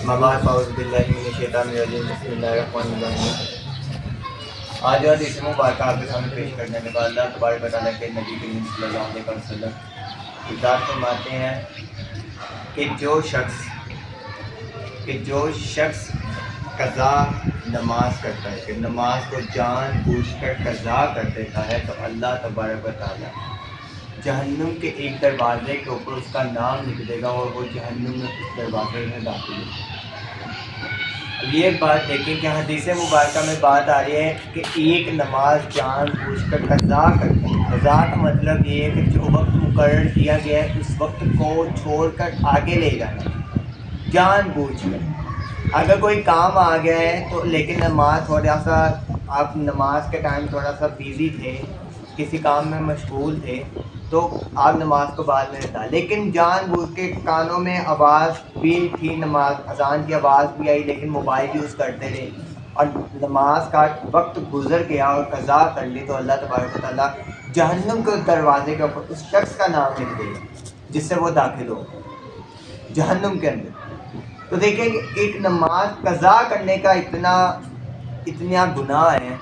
مبارک اعوذ باللہ من الشیطان الرجیم بسم اللہ الرحمن الرحیم۔ آج جو حدیث مبارکہ آپ کے سامنے پیش کرنے کے بعد اللہ تبارک و تعالیٰ کے نبی کریم صلی اللہ علیہ وسلم ارشاد فرماتے ہیں کہ جو شخص قضا نماز کرتا ہے، کہ نماز کو جان بوجھ کر قضا کر دیتا ہے، تو اللہ تبارک و تعالیٰ جہنم کے ایک دروازے کے اوپر اس کا نام لکھ دے گا اور وہ جہنم میں اس دروازے میں داخل ہوگا۔ یہ بات دیکھیں کہ حدیث مبارکہ میں بات آ رہی ہے کہ ایک نماز جان بوجھ کر قضا کرتا ہے۔ قضا کا مطلب یہ ہے کہ جو وقت مقرر کیا گیا ہے اس وقت کو چھوڑ کر آگے لے جانا، جان بوجھ کر۔ اگر کوئی کام آ گیا ہے تو لیکن نماز تھوڑا سا آپ نماز کے ٹائم تھوڑا سا بیزی تھے، کسی کام میں مشغول تھے، تو آپ نماز کو بعد میں رکھا، لیکن جان بوجھ کے کانوں میں آواز بھی تھی، نماز اذان کی آواز بھی آئی، لیکن موبائل یوز کرتے رہے اور نماز کا وقت گزر گیا اور قضا کر لی، تو اللہ تبارک و تعالیٰ جہنم کے دروازے کے اوپر اس شخص کا نام لکھ دے گا جس سے وہ داخل ہو جہنم کے اندر۔ تو دیکھیں کہ ایک نماز قضا کرنے کا اتنا گناہ ہے،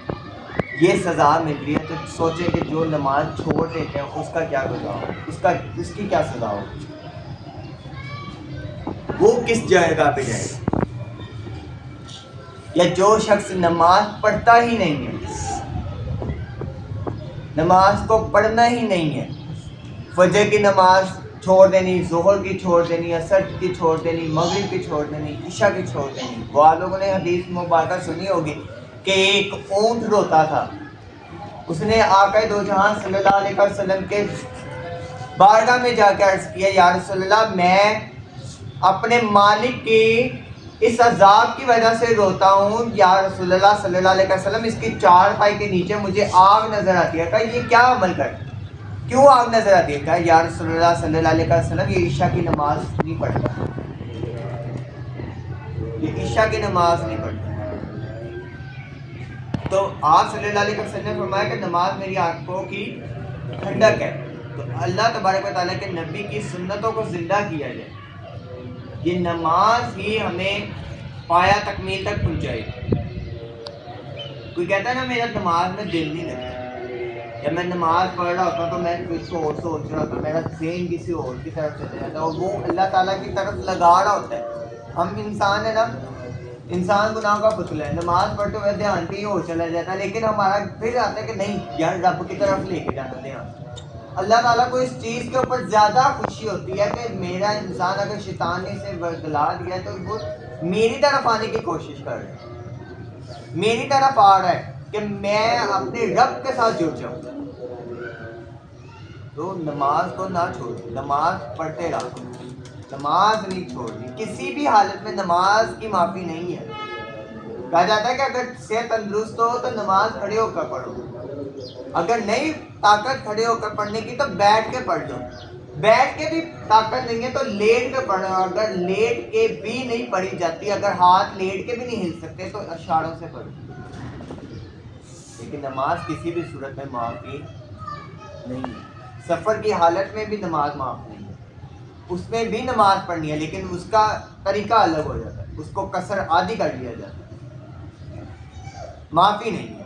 یہ سزا مل رہی ہے، تو سوچیں کہ جو نماز چھوڑ دیتے ہیں اس کا کیا گناہ ہو، اس کی کیا سزا ہو، وہ کس جگہ پہ جائے گا۔ یا جو شخص نماز پڑھتا ہی نہیں ہے، نماز کو پڑھنا ہی نہیں ہے، فجر کی نماز چھوڑ دینی، ظہر کی چھوڑ دینی، عصر کی چھوڑ دینی، مغرب کی چھوڑ دینی، عشاء کی چھوڑ دینی۔ وہ آپ لوگوں نے حدیث مبارکہ سنی ہوگی کہ ایک اونٹ روتا تھا، اس نے آقا دو جہاں صلی اللہ علیہ وسلم کے بارگاہ میں جا کے عرض کیا، یا رسول اللہ میں اپنے مالک کی اس عذاب کی وجہ سے روتا ہوں، یا رسول اللہ صلی اللہ علیہ وسلم اس کی چار پائی کے نیچے مجھے آگ نظر آتی ہے، کہا یہ کیا عمل کرتا ہے، کیوں آگ نظر آتی ہے؟ کہا یا رسول اللہ صلی اللہ علیہ وسلم یہ عشاء کی نماز نہیں پڑھتا، یہ عشاء کی نماز نہیں پڑھتا۔ تو آپ صلی اللہ علیہ وسلم نے فرمایا کہ نماز میری آنکھوں کی ٹھنڈک ہے۔ تو اللہ تبارک و تعالیٰ کے نبی کی سنتوں کو زندہ کیا جائے، یہ نماز ہی ہمیں پایا تکمیل تک پہنچائے گی۔ کوئی کہتا ہے نا میرا نماز میں دل نہیں لگتا، جب میں نماز پڑھ رہا ہوتا ہوں تو میں کچھ اور سوچ رہا ہوتا ہوں، میرا ذہن کسی اور کی طرف چلے جاتا ہے، اور وہ اللہ تعالیٰ کی طرف لگا رہا ہوتا ہے۔ ہم انسان ہیں نا، انسان گناہ کا پتلا ہے، نماز پڑھتے ہوئے دھیان کہیں اور چلا جاتا ہے، لیکن ہمارا پھر آتا ہے کہ نہیں یار رب کی طرف لے کے جانا دھیان۔ اللہ تعالیٰ کو اس چیز کے اوپر زیادہ خوشی ہوتی ہے کہ میرا انسان اگر شیطانی سے ورگلا دیا تو وہ میری طرف آنے کی کوشش کر رہا ہے، میری طرف آ رہا ہے کہ میں اپنے رب کے ساتھ جڑ جاؤں۔ تو نماز کو نہ چھوڑیں، نماز پڑھتے رہو، نماز نہیں چھوڑنی کسی بھی حالت میں، نماز کی معافی نہیں ہے۔ کہا جاتا ہے کہ اگر صحت تندرست ہو تو نماز کھڑے ہو کر پڑھو، اگر نہیں طاقت کھڑے ہو کر پڑھنے کی تو بیٹھ کے پڑھ لو، بیٹھ کے بھی طاقت نہیں ہے تو لیٹ کے پڑھو، اگر لیٹ کے بھی نہیں پڑھی جاتی، اگر ہاتھ لیٹ کے بھی نہیں ہل سکتے تو اشاروں سے پڑھو۔ لیکن نماز کسی بھی صورت میں معافی نہیں ہے، سفر کی حالت میں بھی نماز معاف نہیں ہے، اس میں بھی نماز پڑھنی ہے لیکن اس کا طریقہ الگ ہو جاتا ہے، اس کو قصر عادی کر لیا جاتا ہے، معافی نہیں ہے۔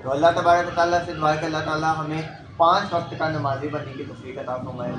تو اللہ تبارک و تعالیٰ سے دعا ہے کہ اللہ تعالیٰ ہمیں 5 وقت کا نمازی بننے کی توفیق عطا فرمائے۔